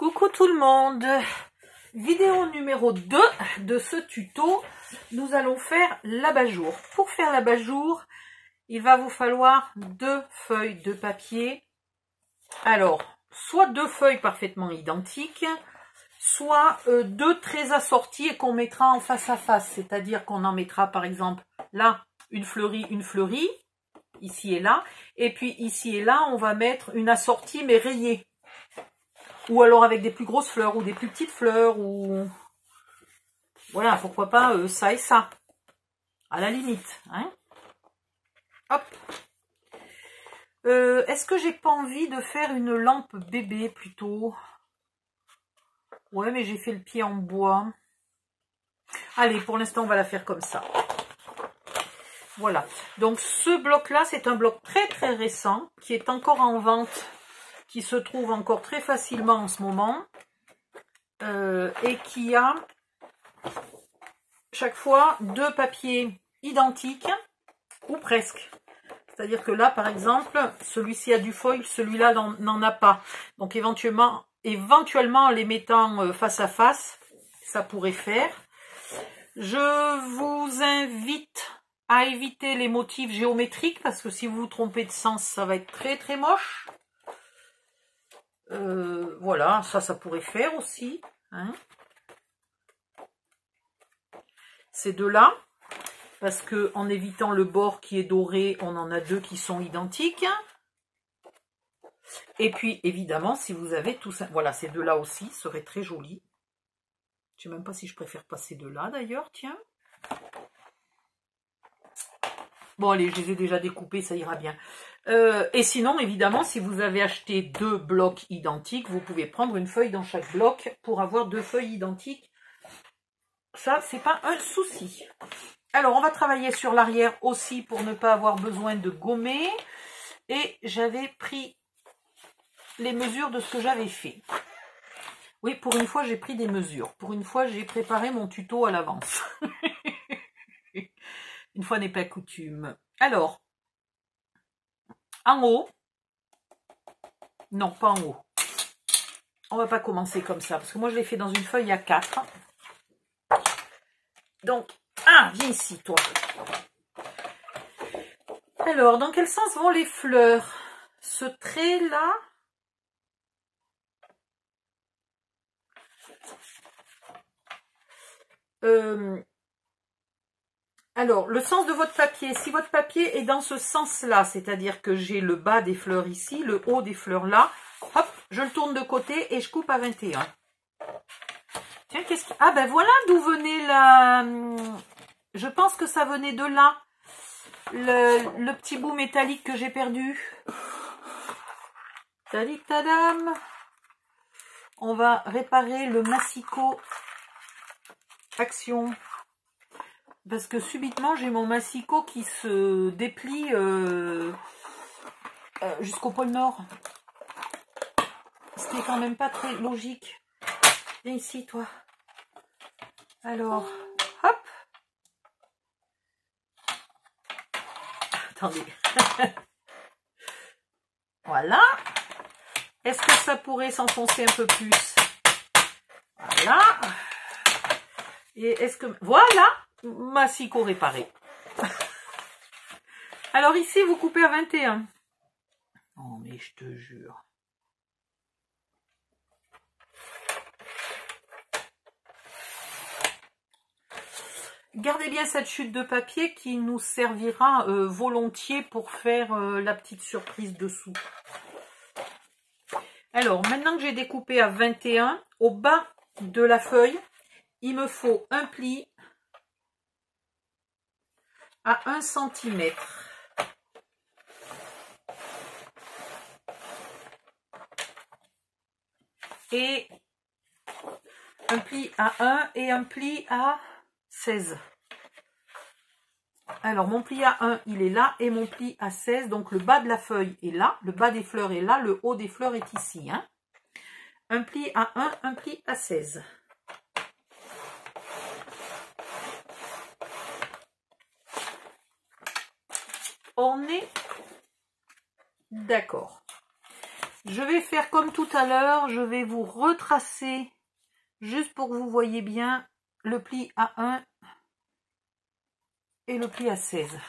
Coucou tout le monde, vidéo numéro 2 de ce tuto, nous allons faire l'abat-jour. Pour faire l'abat-jour, il va vous falloir 2 feuilles de papier. Alors, soit 2 feuilles parfaitement identiques, soit 2 traits assortis et qu'on mettra en face à face. C'est-à-dire qu'on en mettra par exemple là, une fleurie, ici et là. Et puis ici et là, on va mettre une assortie mais rayée. Ou alors avec des plus grosses fleurs ou des plus petites fleurs ou voilà, pourquoi pas ça et ça. À la limite. Hein. Hop. Est-ce que j'ai pas envie de faire une lampe bébé plutôt? Ouais, mais j'ai fait le pied en bois. Allez, pour l'instant, on va la faire comme ça. Voilà. Donc ce bloc-là, c'est un bloc très très récent qui est encore en vente, qui se trouve encore très facilement en ce moment et qui a chaque fois 2 papiers identiques ou presque. C'est-à-dire que là, par exemple, celui-ci a du foil, celui-là n'en a pas. Donc éventuellement, en les mettant face à face, ça pourrait faire. Je vous invite à éviter les motifs géométriques parce que si vous vous trompez de sens, ça va être très très moche. Voilà, ça pourrait faire aussi. Hein. Ces deux-là, parce que en évitant le bord qui est doré, on en a 2 qui sont identiques. Et puis, évidemment, si vous avez tout ça, voilà, ces deux-là aussi seraient très jolis. Je ne sais même pas si je préfère pas ces deux-là, d'ailleurs, tiens. Bon, allez, je les ai déjà découpés, ça ira bien. Et sinon, évidemment, si vous avez acheté 2 blocs identiques, vous pouvez prendre une feuille dans chaque bloc pour avoir 2 feuilles identiques. Ça, c'est pas un souci. Alors, on va travailler sur l'arrière aussi pour ne pas avoir besoin de gommer. Et j'avais pris les mesures de ce que j'avais fait. Oui, pour une fois, j'ai pris des mesures. Pour une fois, j'ai préparé mon tuto à l'avance. Une fois n'est pas coutume. Alors, en haut, non, pas en haut. On va pas commencer comme ça, parce que moi, je l'ai fait dans une feuille A4. Donc, viens ici, toi. Alors, dans quel sens vont les fleurs? Ce trait-là, alors, le sens de votre papier, si votre papier est dans ce sens-là, c'est-à-dire que j'ai le bas des fleurs ici, le haut des fleurs là, hop, je le tourne de côté et je coupe à 21. Tiens, qu'est-ce que... Ah ben voilà d'où venait la... Je pense que ça venait de là, le petit bout métallique que j'ai perdu. Tadam. On va réparer le massicot Action. Parce que subitement, j'ai mon massicot qui se déplie jusqu'au pôle Nord. Ce qui est quand même pas très logique. Viens ici, toi. Alors, hop. Attendez. Voilà. Est-ce que ça pourrait s'enfoncer un peu plus? Voilà. Et est-ce que... Voilà. Massicot réparé. Alors ici, vous coupez à 21. Oh, mais je te jure. Gardez bien cette chute de papier qui nous servira volontiers pour faire la petite surprise dessous. Alors, maintenant que j'ai découpé à 21, au bas de la feuille, il me faut un pli à 1 cm. Et un pli à 1 et un pli à 16. Alors, mon pli à 1, il est là, et mon pli à 16, donc le bas de la feuille est là, le bas des fleurs est là, le haut des fleurs est ici. Hein. Un pli à 1, un pli à 16. On est d'accord. Je vais faire comme tout à l'heure, je vais vous retracer, juste pour que vous voyez bien, le pli A1 et le pli A16.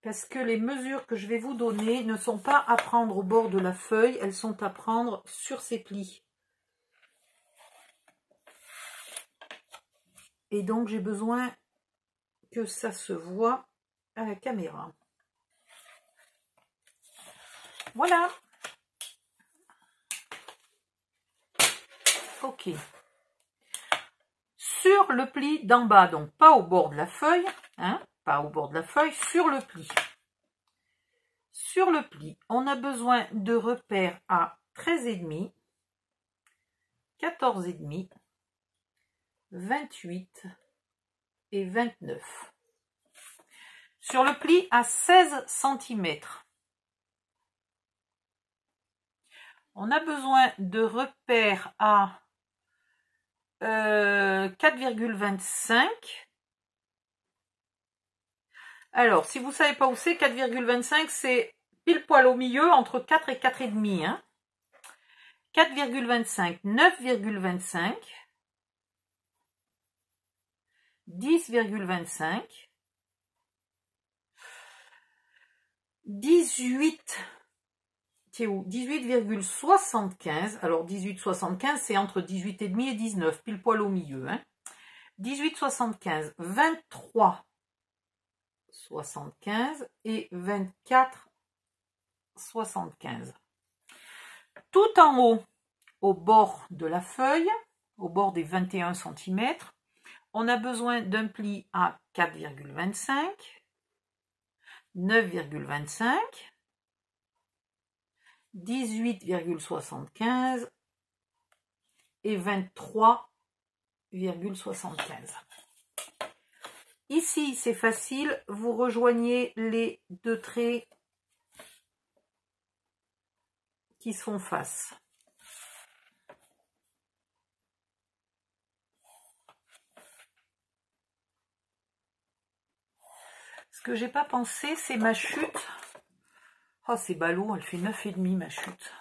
Parce que les mesures que je vais vous donner ne sont pas à prendre au bord de la feuille, elles sont à prendre sur ces plis. Et donc j'ai besoin que ça se voit à la caméra. Voilà. Ok. Sur le pli d'en bas, donc pas au bord de la feuille, hein, pas au bord de la feuille, sur le pli. Sur le pli, on a besoin de repères à 13,5, 14,5, 28 et 29. Sur le pli à 16 cm, on a besoin de repères à 4,25. Alors, si vous ne savez pas où c'est, 4,25, c'est pile poil au milieu, entre 4 et 4,5. Hein. 4,25, 9,25, 10,25, 18, c'est où 18,75. Alors 18,75, c'est entre 18,5 et 19, pile poil au milieu. Hein. 18,75, 23,75 et 24,75. Tout en haut, au bord de la feuille, au bord des 21 cm, on a besoin d'un pli à 4,25, 9,25, 18,75 et 23,75. Ici, c'est facile, vous rejoignez les deux traits qui se font face. Ce que j'ai pas pensé, c'est ma chute. Oh, c'est ballot, elle fait 9,5 ma chute.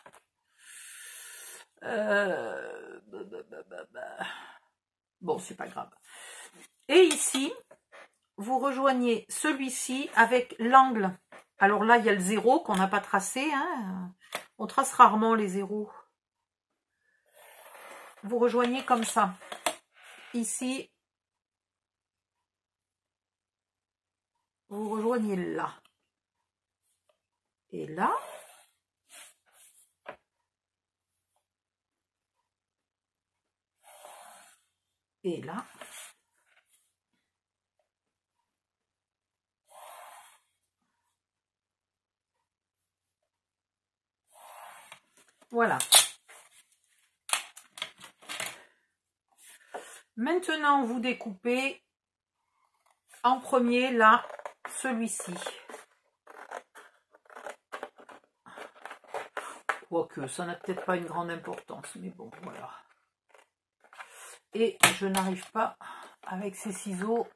Bon, c'est pas grave. Et ici, vous rejoignez celui-ci avec l'angle. Alors là, il y a le zéro qu'on n'a pas tracé. Hein. On trace rarement les zéros. Vous rejoignez comme ça. Ici, vous rejoignez là. Et là. Et là. Voilà. Maintenant, vous découpez en premier, là, celui-ci. Quoique, ça n'a peut-être pas une grande importance, mais bon, voilà. Et je n'arrive pas, avec ces ciseaux,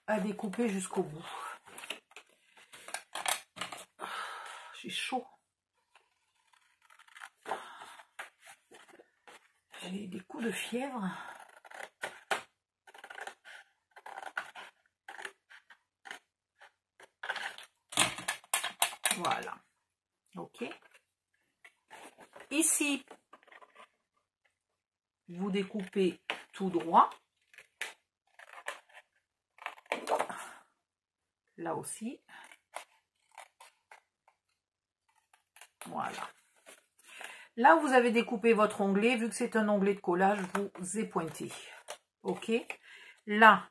à découper jusqu'au bout. J'ai chaud. J'ai des coups de fièvre. Voilà. Ok. Ici, vous découpez tout droit. Là aussi. Voilà. Là où vous avez découpé votre onglet, vu que c'est un onglet de collage, vous épointez. Ok. Là,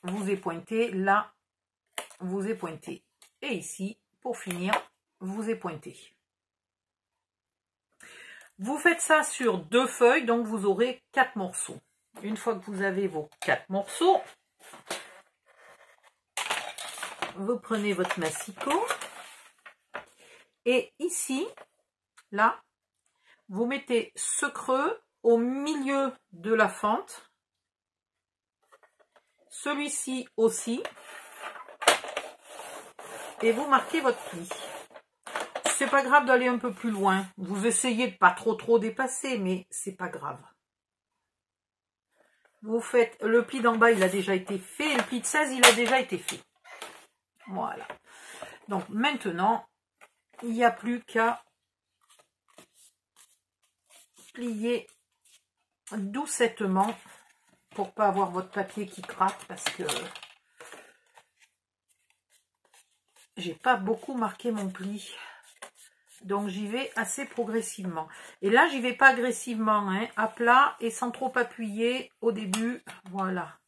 vous épointez. Là, vous épointez. Et ici, pour finir, vous épointez. Vous faites ça sur 2 feuilles, donc vous aurez 4 morceaux. Une fois que vous avez vos 4 morceaux, vous prenez votre massicot. Et ici, là, vous mettez ce creux au milieu de la fente. Celui-ci aussi. et vous marquez votre pli. C'est pas grave d'aller un peu plus loin. Vous essayez de pas trop dépasser, mais c'est pas grave. Vous faites le pli d'en bas, il a déjà été fait, et le pli de 16, il a déjà été fait. Voilà. Donc maintenant, il n'y a plus qu'à plier doucettement pour pas avoir votre papier qui craque, parce que j'ai pas beaucoup marqué mon pli. Donc j'y vais assez progressivement. Et là, j'y vais pas agressivement, hein, à plat et sans trop appuyer au début. Voilà.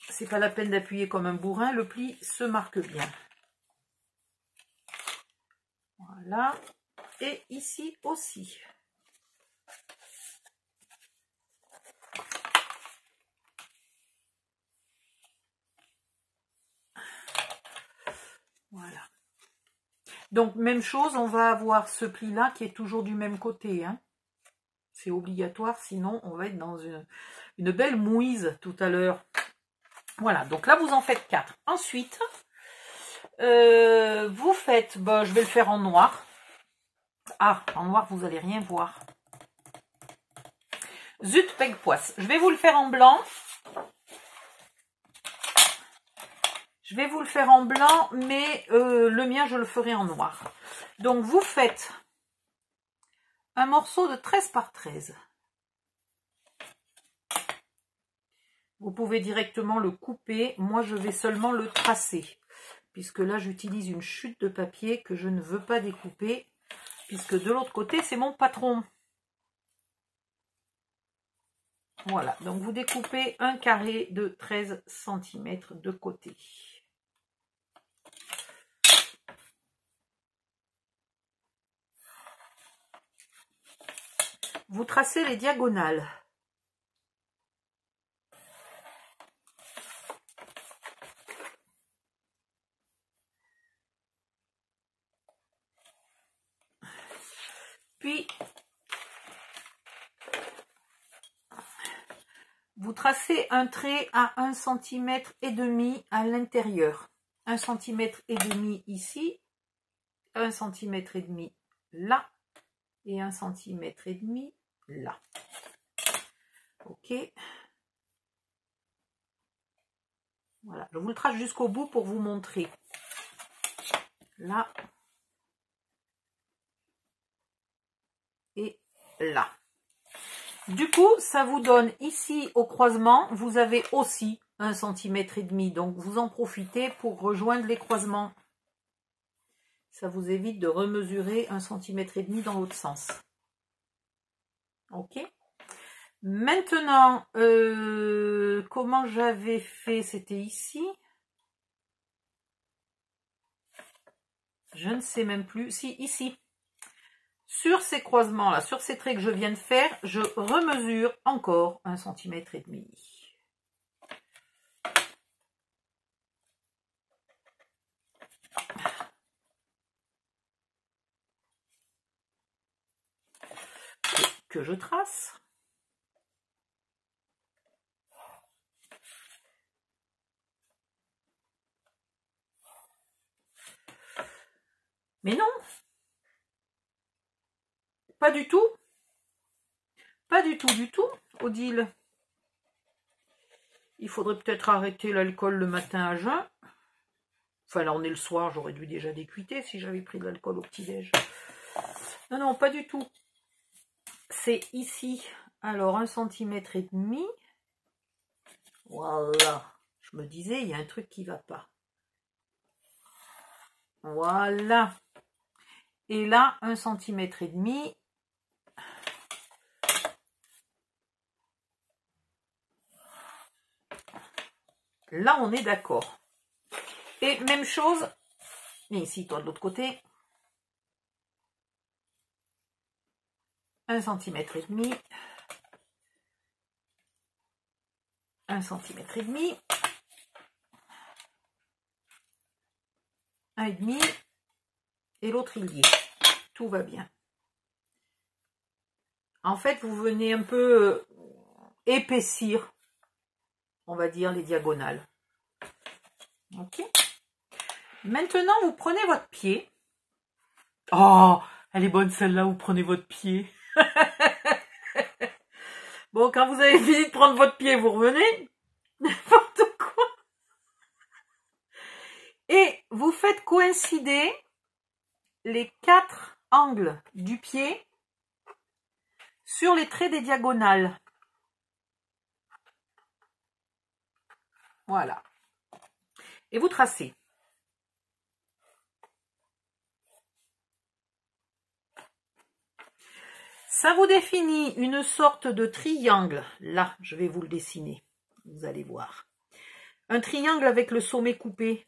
C'est pas la peine d'appuyer comme un bourrin, le pli se marque bien. Voilà. Et ici aussi. Voilà. Donc, même chose, on va avoir ce pli-là qui est toujours du même côté. Hein. C'est obligatoire, sinon on va être dans une belle mouise tout à l'heure. Voilà, donc là, vous en faites 4. Ensuite, vous faites, je vais le faire en noir. Ah, en noir, vous n'allez rien voir. Zut, peg poisse. Je vais vous le faire en blanc. Je vais vous le faire en blanc, mais le mien, je le ferai en noir. Donc, vous faites un morceau de 13 par 13. Vous pouvez directement le couper. Moi, je vais seulement le tracer. Puisque là, j'utilise une chute de papier que je ne veux pas découper. Puisque de l'autre côté, c'est mon patron. Voilà. Donc, vous découpez un carré de 13 cm de côté. Vous tracez les diagonales. Puis, vous tracez un trait à 1,5 cm à l'intérieur. 1,5 cm ici, 1,5 cm là et 1,5 cm là. Ok. Voilà, je vous le trace jusqu'au bout pour vous montrer. Là. Et là. Du coup, ça vous donne ici au croisement, vous avez aussi 1,5 cm. Donc, vous en profitez pour rejoindre les croisements. Ça vous évite de remesurer 1,5 cm dans l'autre sens. Ok. Maintenant, comment j'avais fait? C'était ici. Je ne sais même plus. Si, ici. Sur ces croisements-là, sur ces traits que je viens de faire, je remesure encore 1,5 cm. Que je trace. Mais non, pas du tout. Pas du tout, Odile. Il faudrait peut-être arrêter l'alcool le matin à jeun. Enfin, là, on est le soir, j'aurais dû déjà décuiter si j'avais pris de l'alcool au petit-déj. Non, non, pas du tout. C'est ici. Alors, 1,5 cm. Voilà. Je me disais, il y a un truc qui ne va pas. Voilà. Et là, 1,5 cm. Là, on est d'accord. Et même chose, et ici, toi de l'autre côté, 1,5 cm. 1,5 cm. 1,5. Et l'autre, il y est. Tout va bien. En fait, vous venez un peu épaissir, on va dire, les diagonales. Ok. Maintenant, vous prenez votre pied. Oh, elle est bonne celle-là, vous prenez votre pied. Bon, quand vous avez fini de prendre votre pied, vous revenez. N'importe quoi. Et vous faites coïncider les 4 angles du pied sur les traits des diagonales. Voilà. Et vous tracez. Ça vous définit une sorte de triangle. Là, je vais vous le dessiner. Vous allez voir. Un triangle avec le sommet coupé.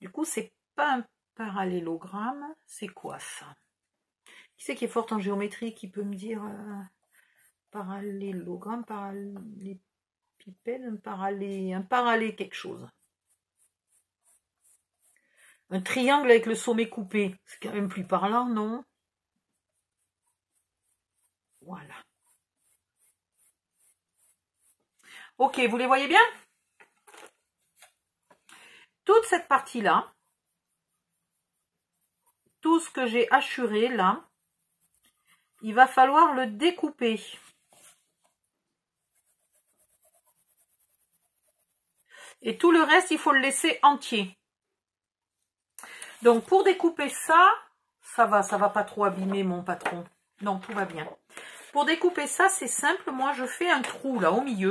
Du coup, c'est pas un parallélogramme. C'est quoi ça? Qui c'est qui est forte en géométrie, qui peut me dire parallélogramme, parallépipède, un parallé quelque chose. Un triangle avec le sommet coupé. C'est quand même plus parlant, non? Voilà. Ok, vous les voyez bien? Toute cette partie-là, tout ce que j'ai hachuré là, il va falloir le découper. Et tout le reste, il faut le laisser entier. Donc pour découper ça, ça va pas trop abîmer mon patron. Non, tout va bien. Pour découper ça, c'est simple. Moi, je fais un trou là au milieu.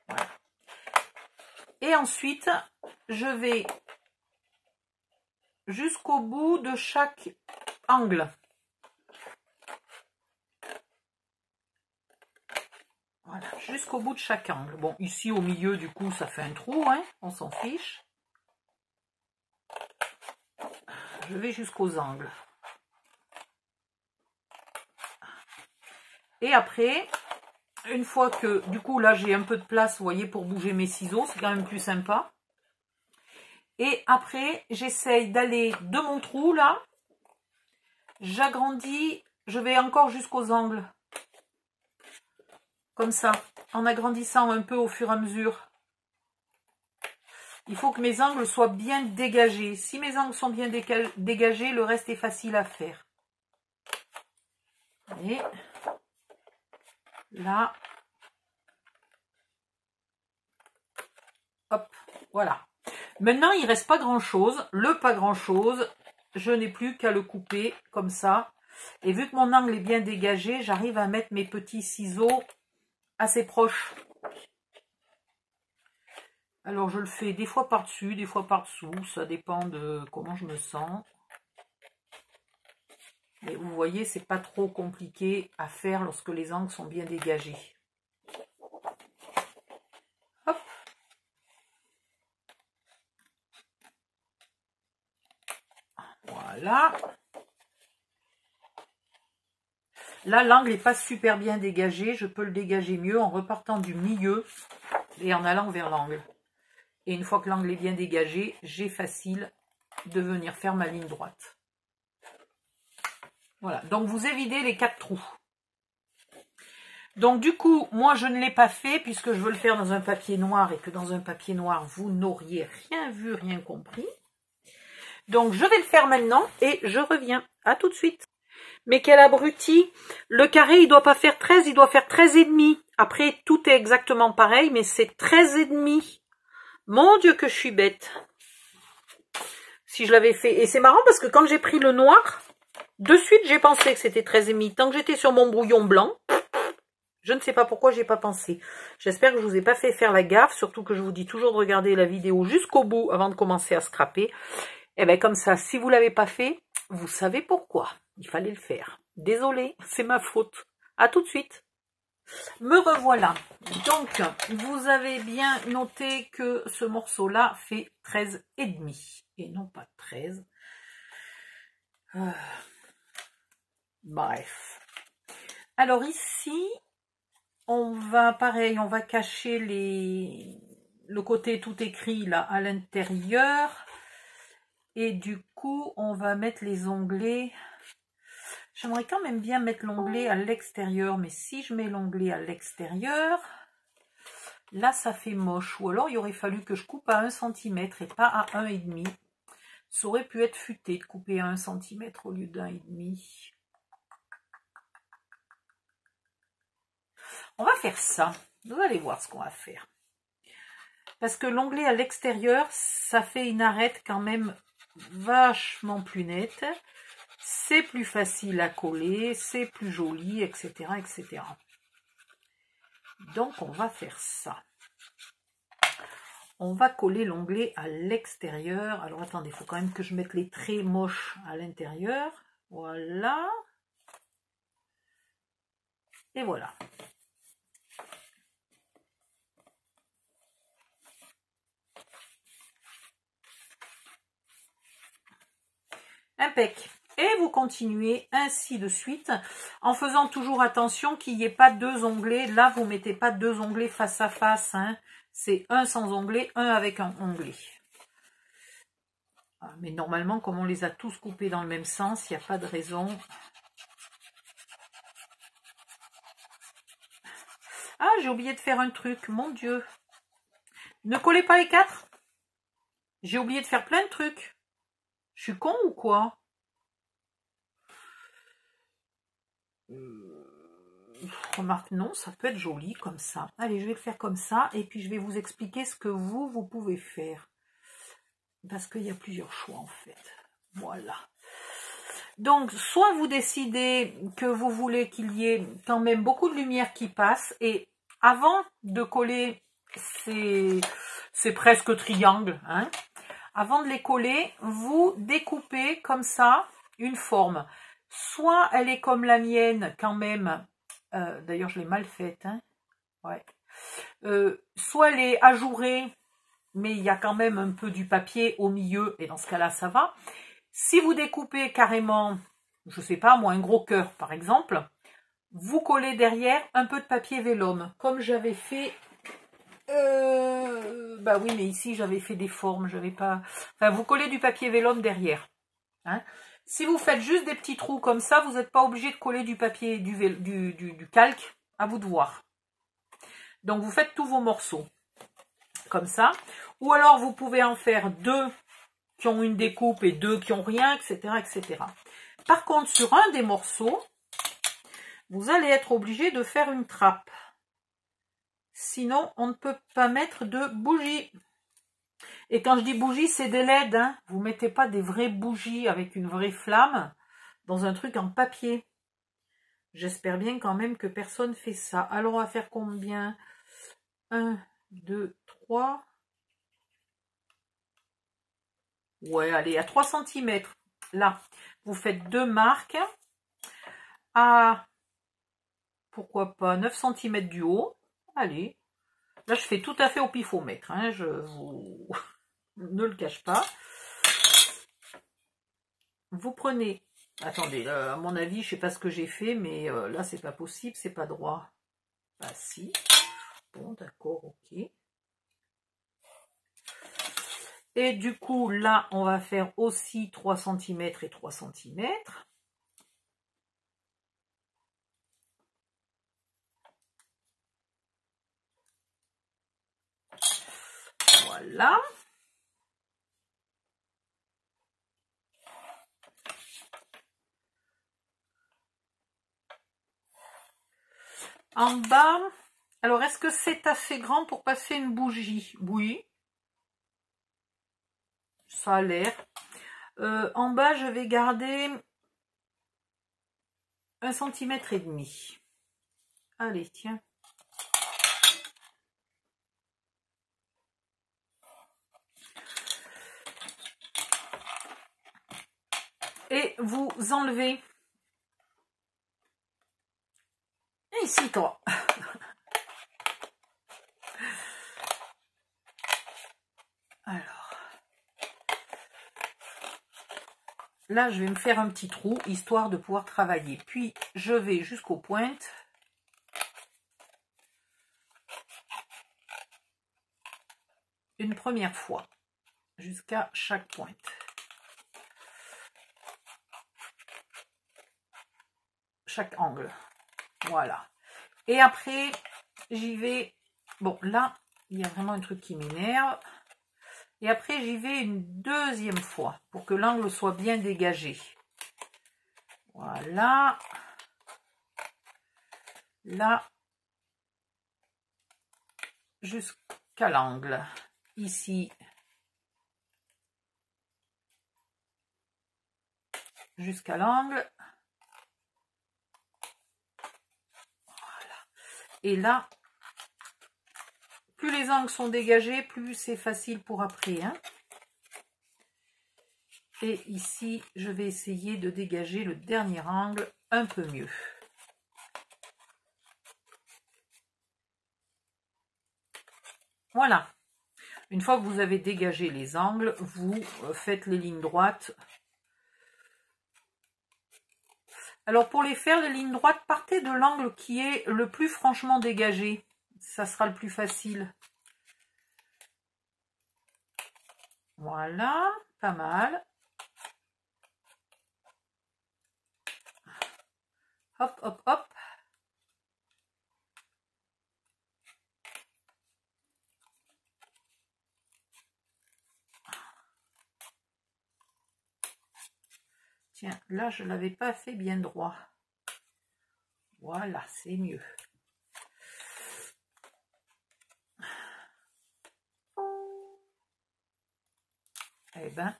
Voilà. Et ensuite, je vais jusqu'au bout de chaque angle. Voilà, jusqu'au bout de chaque angle. Bon, ici au milieu, du coup, ça fait un trou, hein, on s'en fiche. Je vais jusqu'aux angles. Et après, une fois que, du coup, là, j'ai un peu de place, vous voyez, pour bouger mes ciseaux, c'est quand même plus sympa. Et après, j'essaye d'aller de mon trou, là, j'agrandis, je vais encore jusqu'aux angles. Comme ça, en agrandissant un peu au fur et à mesure. Il faut que mes angles soient bien dégagés. Si mes angles sont bien dégagés, le reste est facile à faire. Et là, hop, voilà. Maintenant, il ne reste pas grand-chose. Le pas grand-chose, je n'ai plus qu'à le couper comme ça. Et vu que mon angle est bien dégagé, j'arrive à mettre mes petits ciseaux assez proches. Alors, je le fais des fois par-dessus, des fois par-dessous. Ça dépend de comment je me sens. Mais vous voyez, c'est pas trop compliqué à faire lorsque les angles sont bien dégagés. Hop. Voilà. Là, l'angle n'est pas super bien dégagé. Je peux le dégager mieux en repartant du milieu et en allant vers l'angle. Et une fois que l'angle est bien dégagé, j'ai facile de venir faire ma ligne droite. Voilà, donc vous évidez les 4 trous. Donc du coup, moi je ne l'ai pas fait puisque je veux le faire dans un papier noir et que dans un papier noir, vous n'auriez rien vu, rien compris. Donc je vais le faire maintenant et je reviens. À tout de suite. Mais quel abruti! Le carré, il doit pas faire 13, il doit faire 13,5. Après, tout est exactement pareil, mais c'est 13,5. Mon Dieu que je suis bête. Si je l'avais fait. Et c'est marrant parce que quand j'ai pris le noir, de suite j'ai pensé que c'était 13,5. Tant que j'étais sur mon brouillon blanc, je ne sais pas pourquoi j'ai pas pensé. J'espère que je vous ai pas fait faire la gaffe, surtout que je vous dis toujours de regarder la vidéo jusqu'au bout avant de commencer à scraper. Et bien comme ça, si vous l'avez pas fait, vous savez pourquoi. Il fallait le faire. Désolée, c'est ma faute. À tout de suite. Me revoilà. Donc, vous avez bien noté que ce morceau-là fait 13,5 et non pas 13. Bref. Alors ici, on va, pareil, on va cacher le côté tout écrit là à l'intérieur. Et du coup, on va mettre les onglets. J'aimerais quand même bien mettre l'onglet à l'extérieur, mais si je mets l'onglet à l'extérieur, Là, ça fait moche. Ou alors, il aurait fallu que je coupe à 1 cm et pas à 1,5. Ça aurait pu être futé de couper à 1 cm au lieu d'1,5. On va faire ça. Vous allez voir ce qu'on va faire. Parce que l'onglet à l'extérieur, ça fait une arête quand même vachement plus nette. C'est plus facile à coller, c'est plus joli, etc., etc. Donc, on va faire ça. On va coller l'onglet à l'extérieur. Alors, attendez, il faut quand même que je mette les traits moches à l'intérieur. Voilà. Et voilà. Impec. Et vous continuez ainsi de suite, en faisant toujours attention qu'il n'y ait pas deux onglets. Là, vous ne mettez pas deux onglets face à face. Hein. C'est un sans onglet, un avec un onglet. Mais normalement, comme on les a tous coupés dans le même sens, il n'y a pas de raison. Ah, j'ai oublié de faire un truc, mon Dieu. Ne collez pas les quatre. J'ai oublié de faire plein de trucs. Je suis con ou quoi? Remarque, non, ça peut être joli comme ça. Allez, je vais le faire comme ça. Et puis, je vais vous expliquer ce que vous pouvez faire. Parce qu'il y a plusieurs choix, en fait. Voilà. Donc, soit vous décidez que vous voulez qu'il y ait quand même beaucoup de lumière qui passe. Et avant de coller ces presque triangles, hein, avant de les coller, vous découpez comme ça une forme. Soit elle est comme la mienne quand même, d'ailleurs je l'ai mal faite, hein, ouais. Soit elle est ajourée, mais il y a quand même un peu du papier au milieu, et dans ce cas-là ça va. Si vous découpez carrément, je sais pas moi, un gros cœur par exemple, vous collez derrière un peu de papier vélum, comme j'avais fait. Bah oui, mais ici j'avais fait des formes, j'avais pas. Enfin, vous collez du papier vélum derrière. Hein. Si vous faites juste des petits trous comme ça, vous n'êtes pas obligé de coller du papier, du calque, à vous de voir. Donc vous faites tous vos morceaux comme ça. Ou alors vous pouvez en faire deux qui ont une découpe et deux qui ont rien, etc., etc. Par contre, sur un des morceaux, vous allez être obligé de faire une trappe. Sinon, on ne peut pas mettre de bougie. Et quand je dis bougie, c'est des LED. Hein. Vous ne mettez pas des vraies bougies avec une vraie flamme dans un truc en papier. J'espère bien quand même que personne fait ça. Alors, on va faire combien? 1, 2, 3. Ouais, allez, à 3 cm. Là, vous faites deux marques à, pourquoi pas, 9 cm du haut. Allez. Là, je fais tout à fait au pifomètre. Hein, je vous ne le cache pas. Vous prenez... Attendez, à mon avis, je ne sais pas ce que j'ai fait, mais là, c'est pas possible, c'est pas droit. Ah si. Bon, d'accord, ok. Et du coup, là, on va faire aussi 3 cm et 3 cm. Voilà. En bas, alors est-ce que c'est assez grand pour passer une bougie? Oui. Ça a l'air. En bas, je vais garder 1,5 cm. Allez, tiens. Et vous enlevez. Et ici, toi. Alors. Là, je vais me faire un petit trou, histoire de pouvoir travailler. Puis, je vais jusqu'aux pointes. Une première fois. Jusqu'à chaque pointe. Chaque angle. Voilà. Et après, j'y vais... Bon, là, Il y a vraiment un truc qui m'énerve. Et après, j'y vais une deuxième fois pour que l'angle soit bien dégagé. Voilà. Là, jusqu'à l'angle. Ici, jusqu'à l'angle. Voilà. Et là, plus les angles sont dégagés, plus c'est facile pour après. Hein. Et ici, je vais essayer de dégager le dernier angle un peu mieux. Voilà. Une fois que vous avez dégagé les angles, vous faites les lignes droites. Alors pour les faire, les lignes droites, partez de l'angle qui est le plus franchement dégagé. Ça sera le plus facile. Voilà, pas mal. Hop, hop, hop. Tiens, là, je ne l'avais pas fait bien droit. Voilà, c'est mieux. Eh ben,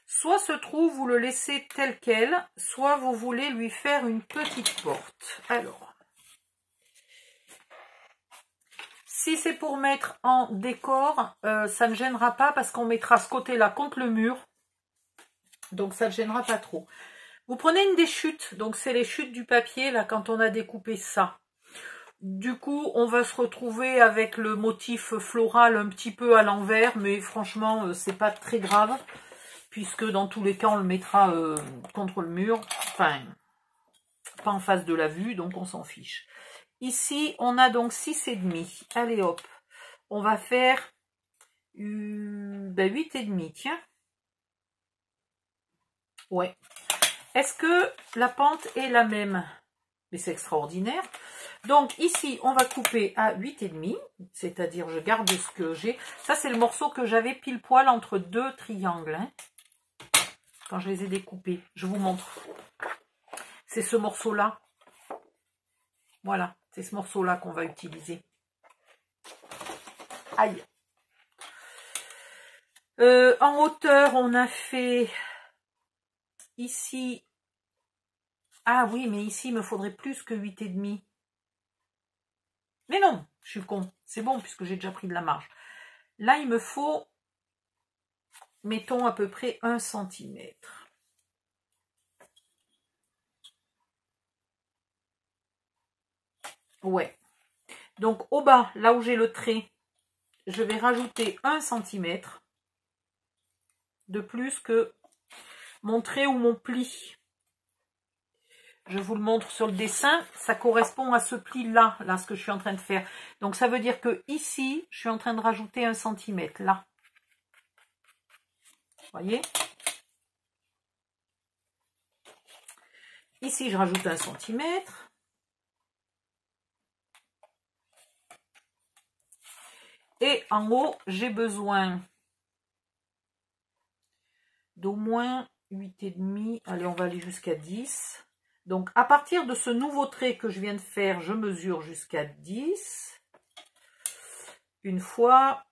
soit ce trou, vous le laissez tel quel, soit vous voulez lui faire une petite porte. Alors, si c'est pour mettre en décor, ça ne gênera pas parce qu'on mettra ce côté-là contre le mur. Donc ça ne gênera pas trop. Vous prenez une des chutes, donc c'est les chutes du papier, là, quand on a découpé ça. Du coup, on va se retrouver avec le motif floral un petit peu à l'envers, mais franchement, c'est pas très grave, puisque dans tous les cas, on le mettra contre le mur, enfin, pas en face de la vue, donc on s'en fiche. Ici, on a donc 6,5. Allez hop, on va faire 8,5, tiens. Ouais. Est-ce que la pente est la même? Mais c'est extraordinaire. Donc ici, on va couper à 8,5, c'est-à-dire je garde ce que j'ai. Ça, c'est le morceau que j'avais pile poil entre deux triangles. Hein, quand je les ai découpés. Je vous montre. C'est ce morceau-là. Voilà, c'est ce morceau-là qu'on va utiliser. Aïe. En hauteur, on a fait ici. Ah oui, mais ici, il me faudrait plus que 8,5. Mais non, je suis con. C'est bon, puisque j'ai déjà pris de la marge. Là, il me faut, mettons, à peu près 1 cm. Ouais. Donc, au bas, là où j'ai le trait, je vais rajouter 1 cm de plus que mon trait ou mon pli. Je vous le montre sur le dessin. Ça correspond à ce pli-là, là, ce que je suis en train de faire. Donc, ça veut dire que ici, je suis en train de rajouter 1 cm, là. Vous voyez? Ici, je rajoute 1 cm. Et en haut, j'ai besoin d'au moins 8,5. Allez, on va aller jusqu'à 10. Donc, à partir de ce nouveau trait que je viens de faire, je mesure jusqu'à 10. Une fois.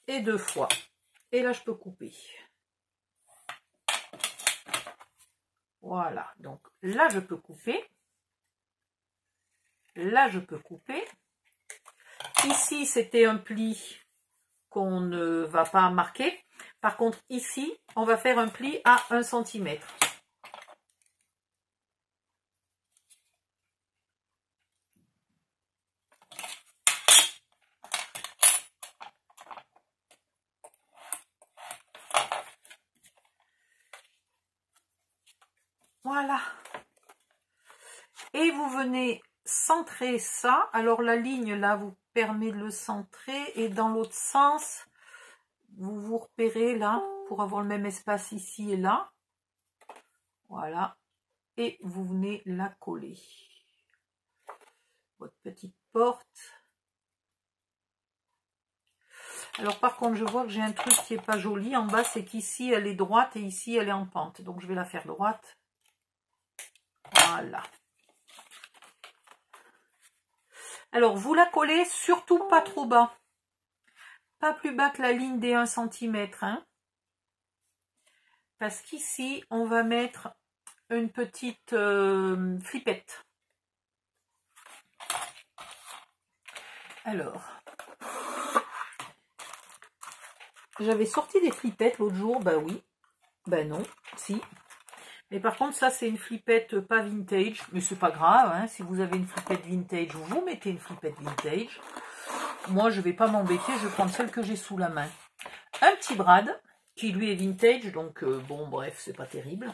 Et 2 fois. Et là, je peux couper. Voilà. Donc, là, je peux couper. Là, je peux couper. Ici, c'était un pli qu'on ne va pas marquer. Par contre, ici, on va faire un pli à 1 cm. Voilà. Et vous venez centrer ça. Alors, la ligne, là, vous permet de le centrer. Et dans l'autre sens, vous vous repérez là, pour avoir le même espace ici et là. Voilà. Et vous venez la coller. Votre petite porte. Alors par contre, je vois que j'ai un truc qui n'est pas joli. En bas, c'est qu'ici, elle est droite et ici, elle est en pente. Donc, je vais la faire droite. Voilà. Alors, vous la collez surtout pas trop bas. Pas plus bas que la ligne des 1 cm. Hein, parce qu'ici, on va mettre une petite flippette. Alors, j'avais sorti des flippettes l'autre jour. Bah oui. Bah non. Si. Mais par contre, ça, c'est une flippette pas vintage. Mais c'est pas grave. Hein, si vous avez une flippette vintage, vous mettez une flippette vintage. Moi, je vais pas m'embêter. Je vais prendre celle que j'ai sous la main. Un petit brad, qui lui est vintage. Donc, bon, bref, c'est pas terrible.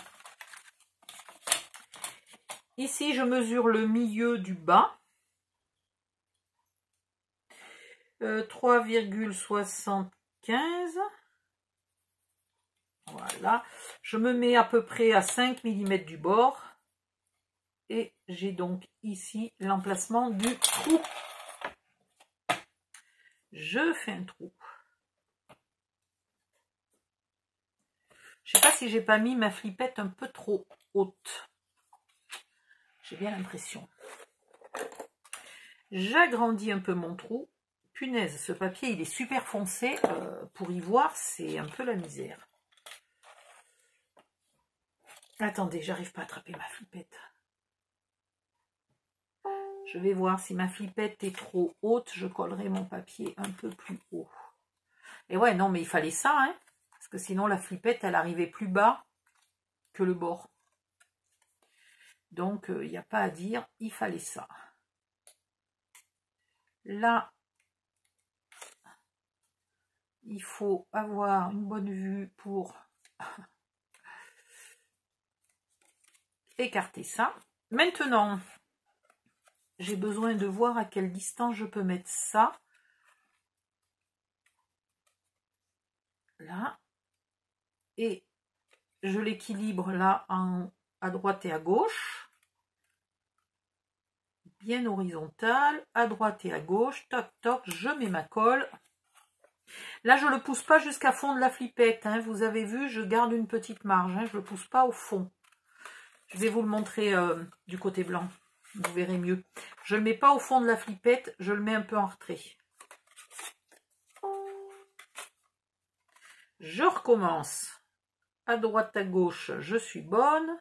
Ici, je mesure le milieu du bas. 3,75. Voilà. Je me mets à peu près à 5 mm du bord. Et j'ai donc ici l'emplacement du trou. Je fais un trou. Je sais pas si j'ai pas mis ma flippette un peu trop haute. J'ai bien l'impression. J'agrandis un peu mon trou. Punaise, ce papier, il est super foncé. Pour y voir, c'est un peu la misère. Attendez, j'arrive pas à attraper ma flippette. Je vais voir si ma flippette est trop haute. Je collerai mon papier un peu plus haut. Et ouais, non, mais il fallait ça, hein. Parce que sinon, la flippette, elle arrivait plus bas que le bord. Donc, il n'y a pas à dire, il fallait ça. Là, il faut avoir une bonne vue pour écarter ça. Maintenant, j'ai besoin de voir à quelle distance je peux mettre ça. Là. Et je l'équilibre là à droite et à gauche. Bien horizontal, à droite et à gauche. Toc, toc, je mets ma colle. Là, je ne le pousse pas jusqu'à fond de la flippette. Hein. Vous avez vu, je garde une petite marge. Hein. Je ne le pousse pas au fond. Je vais vous le montrer du côté blanc. Vous verrez mieux. Je ne le mets pas au fond de la flippette. Je le mets un peu en retrait. Je recommence. À droite, à gauche, je suis bonne.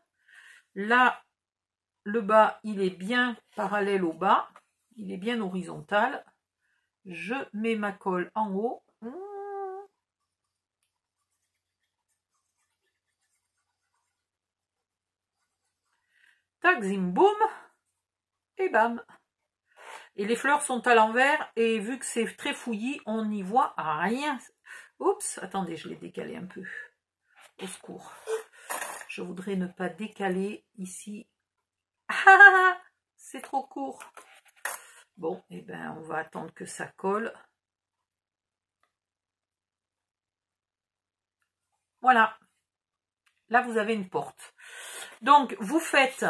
Là, le bas, il est bien parallèle au bas. Il est bien horizontal. Je mets ma colle en haut. Tac, zim, boum. Et bam. Et les fleurs sont à l'envers. Et vu que c'est très fouillis, on n'y voit rien. Oups, attendez, je l'ai décalé un peu. Au secours. Je voudrais ne pas décaler ici. Ah, c'est trop court. Bon, et ben on va attendre que ça colle. Voilà. Là, vous avez une porte. Donc, vous faites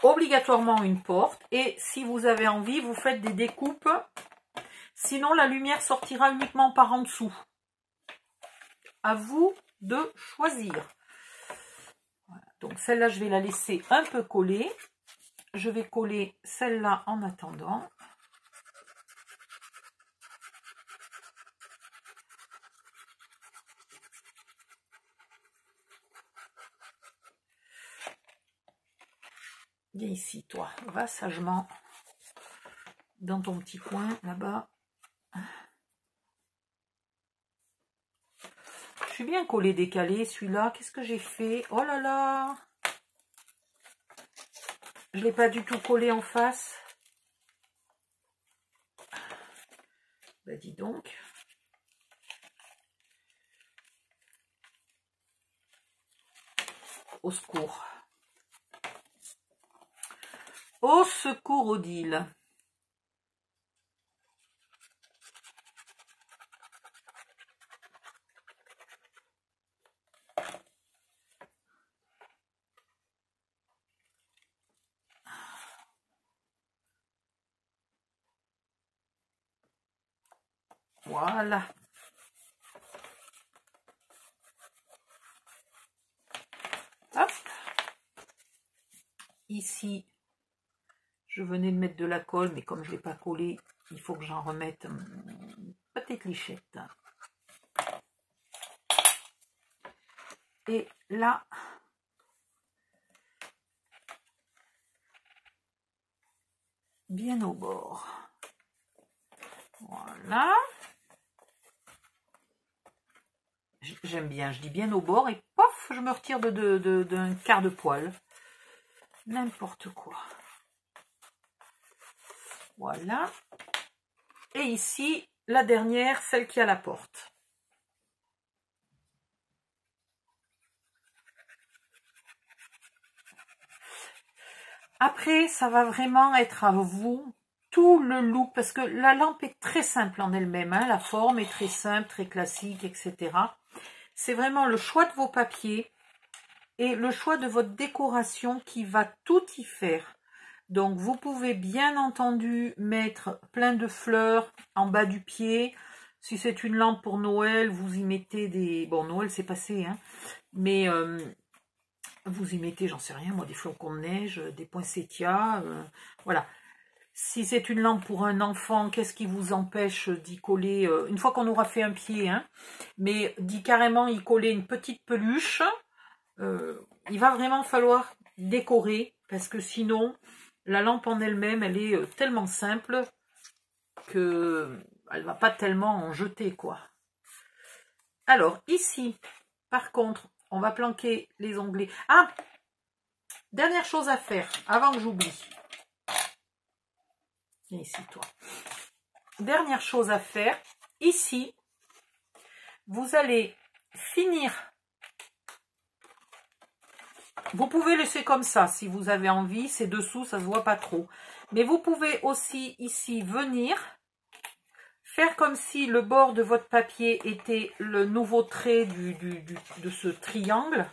obligatoirement une porte. Et si vous avez envie, vous faites des découpes. Sinon, la lumière sortira uniquement par en dessous. À vous de choisir. Voilà. Donc, celle-là, je vais la laisser un peu coller. Je vais coller celle-là en attendant. Viens ici, toi. Va sagement dans ton petit coin, là-bas. Je suis bien collé décalé, celui-là. Qu'est-ce que j'ai fait? Oh là là! Je ne l'ai pas du tout collé en face. Ben dis donc. Au secours. Au secours, Odile. Voilà. Hop. Ici, je venais de mettre de la colle, mais comme je ne l'ai pas collé, il faut que j'en remette une petite lichette. Et là, bien au bord. Voilà. J'aime bien, je dis bien au bord et pof, je me retire d'un quart de poil. N'importe quoi. Voilà. Et ici, la dernière, celle qui a la porte. Après, ça va vraiment être à vous, tout le look, parce que la lampe est très simple en elle-même, hein, la forme est très simple, très classique, etc. C'est vraiment le choix de vos papiers et le choix de votre décoration qui va tout y faire. Donc, vous pouvez bien entendu mettre plein de fleurs en bas du pied. Si c'est une lampe pour Noël, vous y mettez des... Bon, Noël, c'est passé, hein, mais... vous y mettez, j'en sais rien, moi, des flocons de neige, des poinsettias, voilà. Si c'est une lampe pour un enfant, qu'est-ce qui vous empêche d'y coller, une fois qu'on aura fait un pied, hein, mais d'y carrément y coller une petite peluche, il va vraiment falloir décorer, parce que sinon, la lampe en elle-même, elle est tellement simple que elle va pas tellement en jeter, quoi. Alors, ici, par contre, on va planquer les onglets. Ah, dernière chose à faire, avant que j'oublie. Viens ici, toi. Dernière chose à faire, ici, vous allez finir. Vous pouvez laisser comme ça, si vous avez envie. C'est dessous, ça ne se voit pas trop. Mais vous pouvez aussi, ici, venir faire comme si le bord de votre papier était le nouveau trait de ce triangle.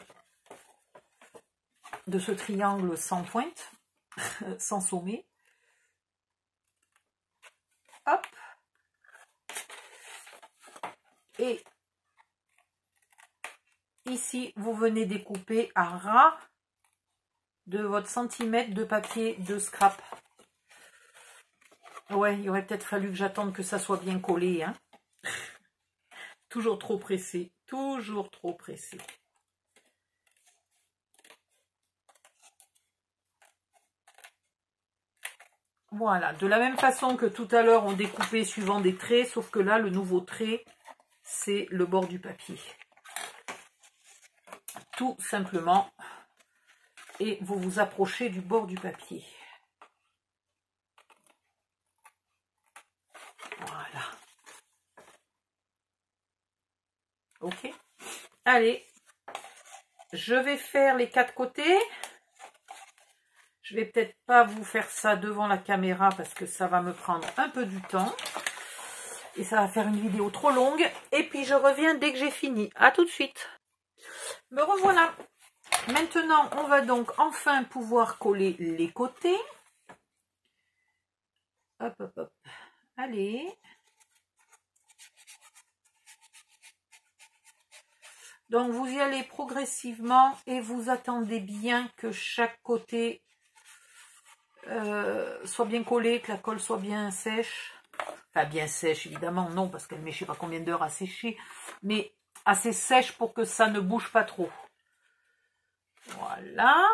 De ce triangle sans pointe, sans sommet. Hop. Et ici, vous venez découper à ras de votre centimètre de papier de scrap. Ouais, il aurait peut-être fallu que j'attende que ça soit bien collé, hein. Toujours trop pressé, toujours trop pressé. Voilà, de la même façon que tout à l'heure, on découpait suivant des traits, sauf que là, le nouveau trait, c'est le bord du papier. Tout simplement. Et vous vous approchez du bord du papier. Voilà. Ok. Allez, je vais faire les 4 côtés. Je vais peut-être pas vous faire ça devant la caméra parce que ça va me prendre un peu du temps. Et ça va faire une vidéo trop longue. Et puis je reviens dès que j'ai fini. À tout de suite. Me revoilà. Maintenant, on va donc enfin pouvoir coller les côtés. Hop, hop, hop. Allez. Donc, vous y allez progressivement et vous attendez bien que chaque côté soit bien collé, que la colle soit bien sèche. Enfin, bien sèche, évidemment, non, parce qu'elle met je ne sais pas combien d'heures à sécher. Mais assez sèche pour que ça ne bouge pas trop. Voilà.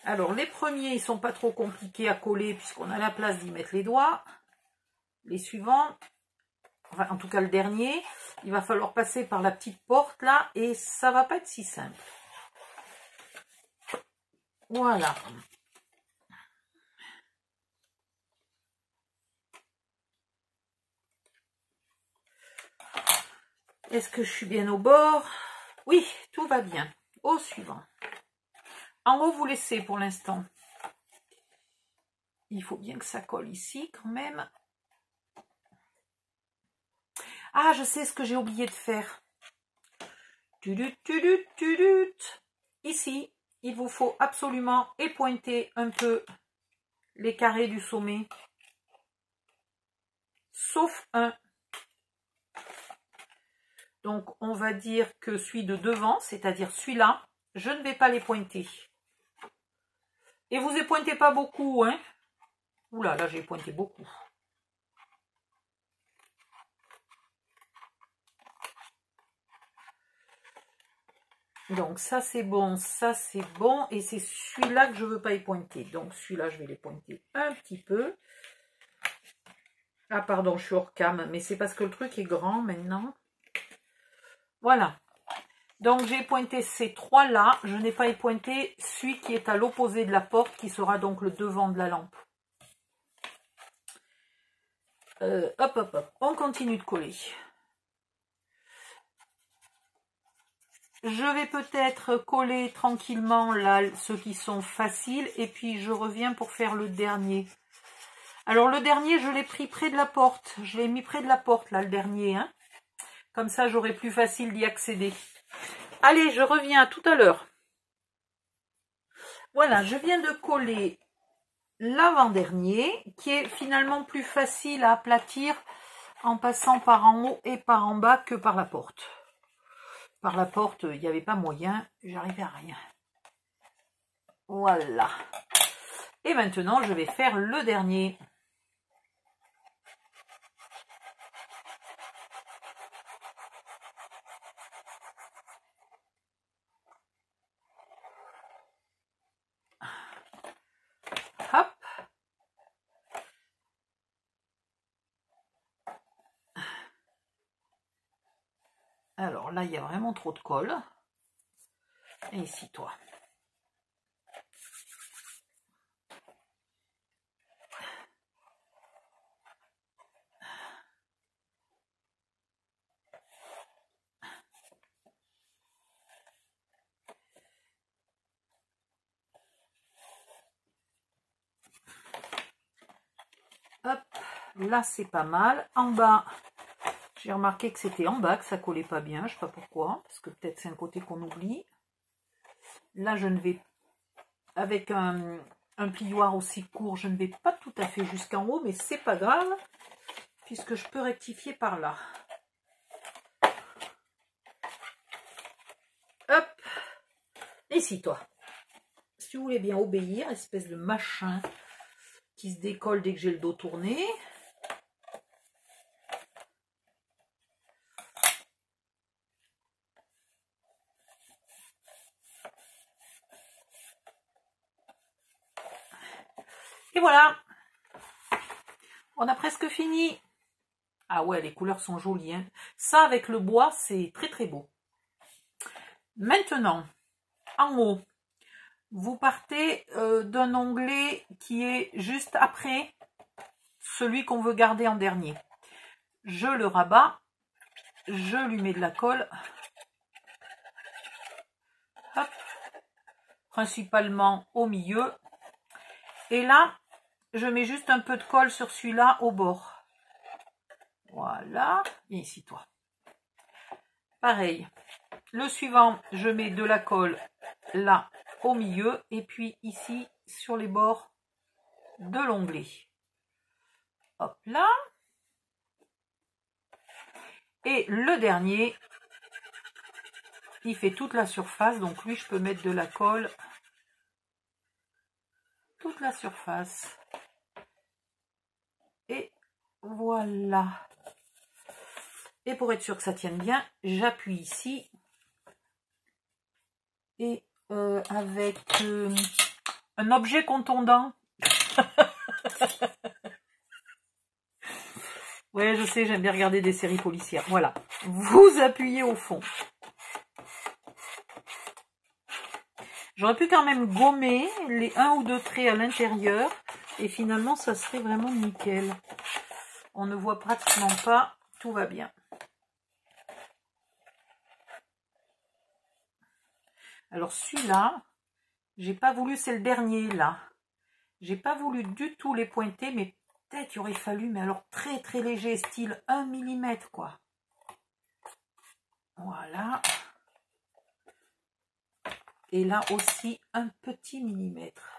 Alors, les premiers, ils sont pas trop compliqués à coller puisqu'on a la place d'y mettre les doigts. Les suivants, enfin, en tout cas le dernier, il va falloir passer par la petite porte là et ça va pas être si simple. Voilà. Est-ce que je suis bien au bord? Oui, tout va bien. Au suivant. En haut, vous laissez pour l'instant. Il faut bien que ça colle ici quand même. Ah, je sais ce que j'ai oublié de faire. Ici, il vous faut absolument épointer un peu les carrés du sommet, sauf un. Donc, on va dire que celui de devant, c'est-à-dire celui-là, je ne vais pas les pointer. Et vous épointez pas beaucoup, hein. Oula, là, j'ai pointé beaucoup. Donc, ça, c'est bon, et c'est celui-là que je ne veux pas y pointer. Donc, celui-là, je vais les pointer un petit peu. Ah, pardon, je suis hors cam, mais c'est parce que le truc est grand maintenant. Voilà. Donc, j'ai pointé ces trois-là. Je n'ai pas pointé celui qui est à l'opposé de la porte, qui sera donc le devant de la lampe. Hop, hop, hop. On continue de coller. Je vais peut-être coller tranquillement là ceux qui sont faciles et puis je reviens pour faire le dernier. Alors le dernier, je l'ai pris près de la porte. Je l'ai mis près de la porte là, le dernier. Hein. Comme ça, j'aurai plus facile d'y accéder. Allez, je reviens à tout à l'heure. Voilà, je viens de coller l'avant-dernier qui est finalement plus facile à aplatir en passant par en haut et par en bas que par la porte. Par la porte, il n'y avait pas moyen, j'arrivais à rien. Voilà. Et maintenant, je vais faire le dernier. Hop. Alors là, il y a vraiment trop de colle. Et ici, toi. Hop, là c'est pas mal. En bas, j'ai remarqué que c'était en bas que ça collait pas bien. Je sais pas pourquoi, parce que peut-être c'est un côté qu'on oublie. Là, je ne vais, avec un plioir aussi court, je ne vais pas tout à fait jusqu'en haut, mais c'est pas grave, puisque je peux rectifier par là. Hop, ici toi. Si vous voulez bien obéir, espèce de machin qui se décolle dès que j'ai le dos tourné. Et voilà, on a presque fini. Ah ouais, les couleurs sont jolies. Hein. Ça, avec le bois, c'est très très beau. Maintenant, en haut, vous partez d'un onglet qui est juste après celui qu'on veut garder en dernier. Je le rabats, je lui mets de la colle. Hop, principalement au milieu. Et là, je mets juste un peu de colle sur celui-là au bord. Voilà, et ici toi. Pareil, le suivant, je mets de la colle là au milieu et puis ici sur les bords de l'onglet. Hop là. Et le dernier, il fait toute la surface, donc lui je peux mettre de la colle toute la surface. Et voilà. Et pour être sûr que ça tienne bien, j'appuie ici. Et avec un objet contondant. Ouais, je sais, j'aime bien regarder des séries policières. Voilà. Vous appuyez au fond. J'aurais pu quand même gommer les 1 ou 2 traits à l'intérieur. Et finalement, ça serait vraiment nickel. On ne voit pratiquement pas. Tout va bien. Alors celui-là, j'ai pas voulu, c'est le dernier là. J'ai pas voulu du tout les pointer, mais peut-être il aurait fallu, mais alors très très léger, style 1 mm quoi. Voilà. Et là aussi, un petit millimètre.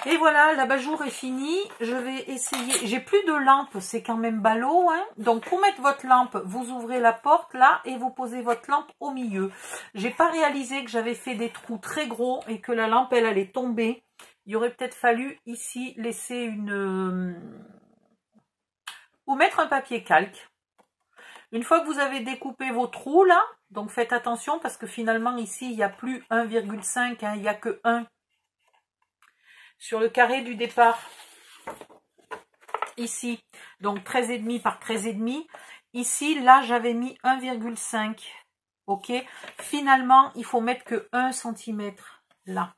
Et voilà, l'abat-jour est fini. Je vais essayer. J'ai plus de lampe, c'est quand même ballot, hein. Donc pour mettre votre lampe, vous ouvrez la porte là et vous posez votre lampe au milieu. J'ai pas réalisé que j'avais fait des trous très gros et que la lampe elle allait tomber. Il aurait peut-être fallu ici laisser une ou mettre un papier calque. Une fois que vous avez découpé vos trous là, donc faites attention parce que finalement ici il n'y a plus 1,5, hein, il n'y a que 1 sur le carré du départ. Ici, donc 13,5 par 13,5. Ici, là j'avais mis 1,5. Ok. Finalement, il faut mettre que 1 cm là.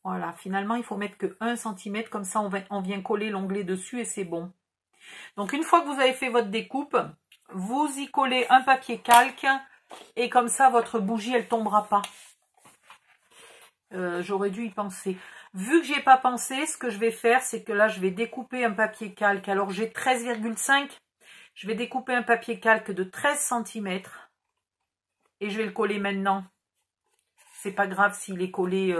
Voilà, finalement il faut mettre que 1 cm, comme ça on vient coller l'onglet dessus et c'est bon. Donc une fois que vous avez fait votre découpe, vous y collez un papier calque et comme ça votre bougie elle tombera pas. J'aurais dû y penser. Vu que j'ai pas pensé, ce que je vais faire, c'est que là je vais découper un papier calque. Alors j'ai 13,5, je vais découper un papier calque de 13 cm et je vais le coller maintenant. C'est pas grave s'il est collé.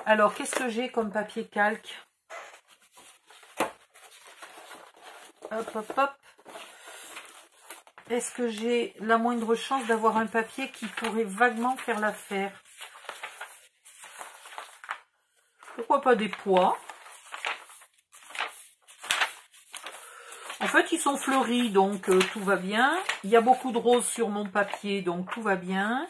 Alors qu'est-ce que j'ai comme papier calque? Hop, hop, hop. Est-ce que j'ai la moindre chance d'avoir un papier qui pourrait vaguement faire l'affaire? Pourquoi pas des pois? En fait, ils sont fleuris, donc tout va bien. Il y a beaucoup de roses sur mon papier, donc tout va bien.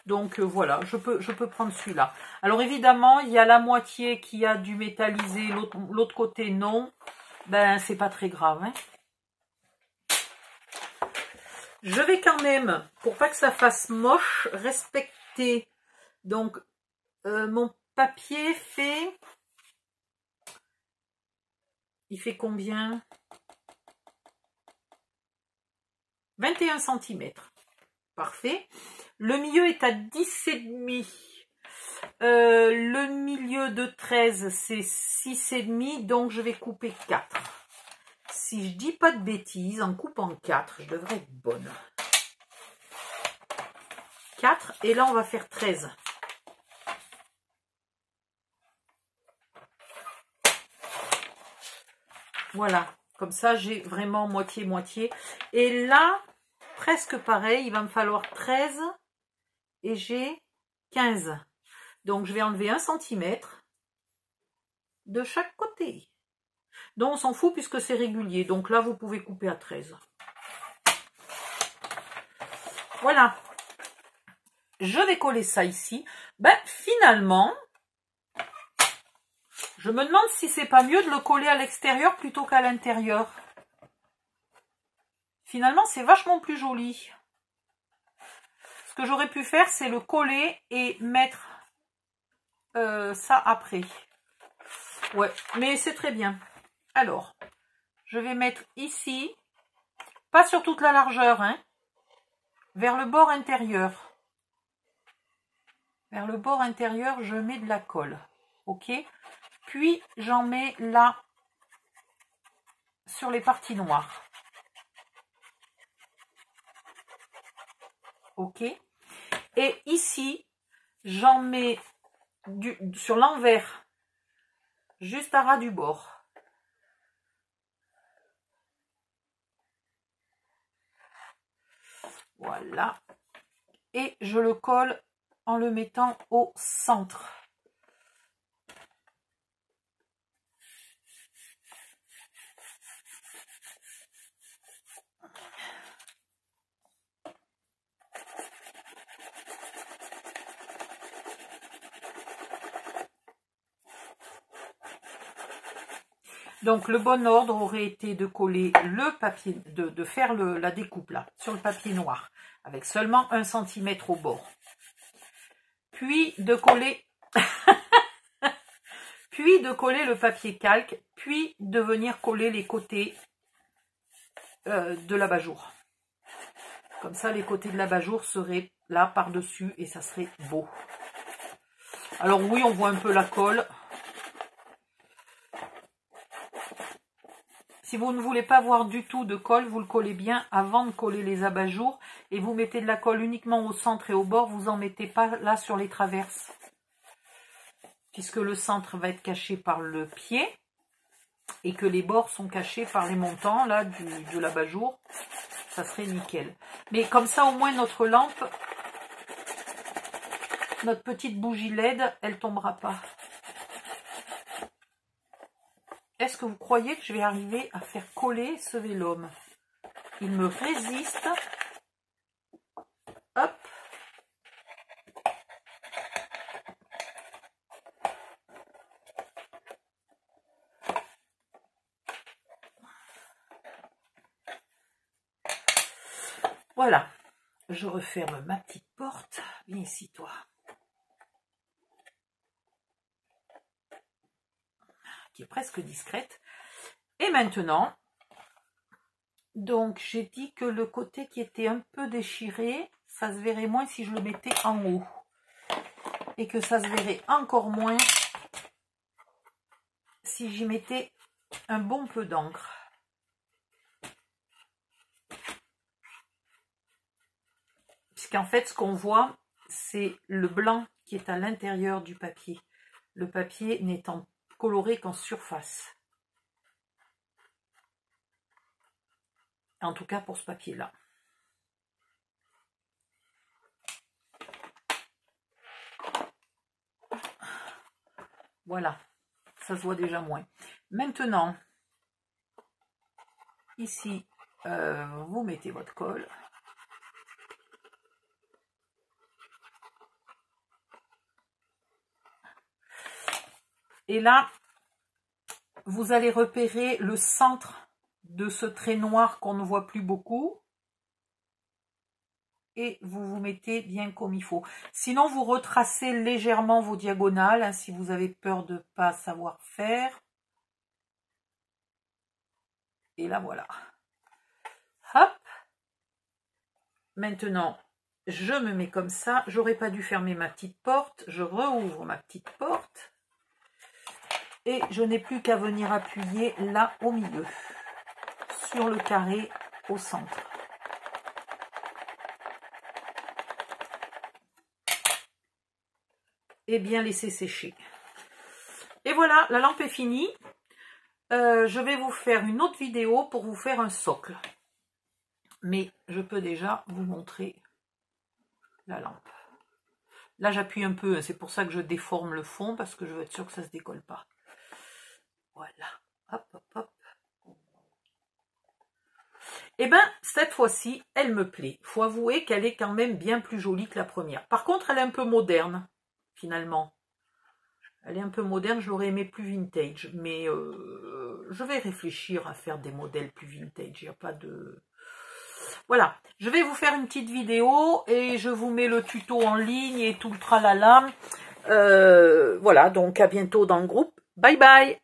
Donc voilà, je peux prendre celui-là. Alors évidemment, il y a la moitié qui a du métallisé, l'autre côté non. Ben, c'est pas très grave, hein. Je vais quand même, pour pas que ça fasse moche, respecter. Donc, mon papier fait... Il fait combien? 21 cm. Parfait. Le milieu est à 10,5. Le milieu de 13, c'est 6,5. Donc, je vais couper 4. Si je dis pas de bêtises, en coupant 4, je devrais être bonne. 4. Et là, on va faire 13. Voilà. Comme ça, j'ai vraiment moitié-moitié. Et là, presque pareil. Il va me falloir 13. Et j'ai 15. Donc, je vais enlever 1 cm de chaque côté. Donc, on s'en fout puisque c'est régulier. Donc là, vous pouvez couper à 13. Voilà. Je vais coller ça ici. Ben, finalement, je me demande si c'est pas mieux de le coller à l'extérieur plutôt qu'à l'intérieur. Finalement, c'est vachement plus joli. Ce que j'aurais pu faire, c'est le coller et mettre ça après. Ouais, mais c'est très bien. Alors, je vais mettre ici, pas sur toute la largeur, hein, vers le bord intérieur. Vers le bord intérieur, je mets de la colle. Ok? Puis, j'en mets là, sur les parties noires. Ok? Et ici, j'en mets sur l'envers, juste à ras du bord. Voilà. Et je le colle en le mettant au centre. Donc le bon ordre aurait été de coller le papier, de faire la découpe là, sur le papier noir, avec seulement 1 cm au bord. Puis de coller puis de coller le papier calque, puis de venir coller les côtés de l'abat-jour. Comme ça, les côtés de l'abat-jour seraient là par-dessus et ça serait beau. Alors oui, on voit un peu la colle. Si vous ne voulez pas avoir du tout de colle, vous le collez bien avant de coller les abat-jours. Et vous mettez de la colle uniquement au centre et au bord. Vous n'en mettez pas là sur les traverses. Puisque le centre va être caché par le pied. Et que les bords sont cachés par les montants là de l'abat-jour. Ça serait nickel. Mais comme ça, au moins, notre lampe, notre petite bougie LED, elle tombera pas. Est-ce que vous croyez que je vais arriver à faire coller ce vélum? Il me résiste. Hop. Voilà. Je referme ma petite porte. Viens ici, toi. Qui est presque discrète. Et maintenant, donc j'ai dit que le côté qui était un peu déchiré, ça se verrait moins si je le mettais en haut. Et que ça se verrait encore moins si j'y mettais un bon peu d'encre. Puisqu'en fait, ce qu'on voit, c'est le blanc qui est à l'intérieur du papier. Le papier n'étant coloré qu'en surface. En tout cas pour ce papier-là. Voilà, ça se voit déjà moins. Maintenant, ici, vous mettez votre colle. Et là, vous allez repérer le centre de ce trait noir qu'on ne voit plus beaucoup. Et vous vous mettez bien comme il faut. Sinon, vous retracez légèrement vos diagonales, hein, si vous avez peur de ne pas savoir faire. Et là, voilà. Hop. Maintenant, je me mets comme ça. J'aurais pas dû fermer ma petite porte. Je rouvre ma petite porte. Et je n'ai plus qu'à venir appuyer là au milieu. Sur le carré au centre. Et bien laisser sécher. Et voilà, la lampe est finie. Je vais vous faire une autre vidéo pour vous faire un socle. Mais je peux déjà vous montrer la lampe. Là, j'appuie un peu, c'est pour ça que je déforme le fond, parce que je veux être sûre que ça ne se décolle pas. Voilà. Hop, hop, hop. Et bien, cette fois-ci, elle me plaît. Il faut avouer qu'elle est quand même bien plus jolie que la première. Par contre, elle est un peu moderne, finalement. Elle est un peu moderne, je l'aurais aimé plus vintage. Mais je vais réfléchir à faire des modèles plus vintage. Il n'y a pas de... Voilà, je vais vous faire une petite vidéo et je vous mets le tuto en ligne et tout le tralala. Voilà, donc à bientôt dans le groupe. Bye bye!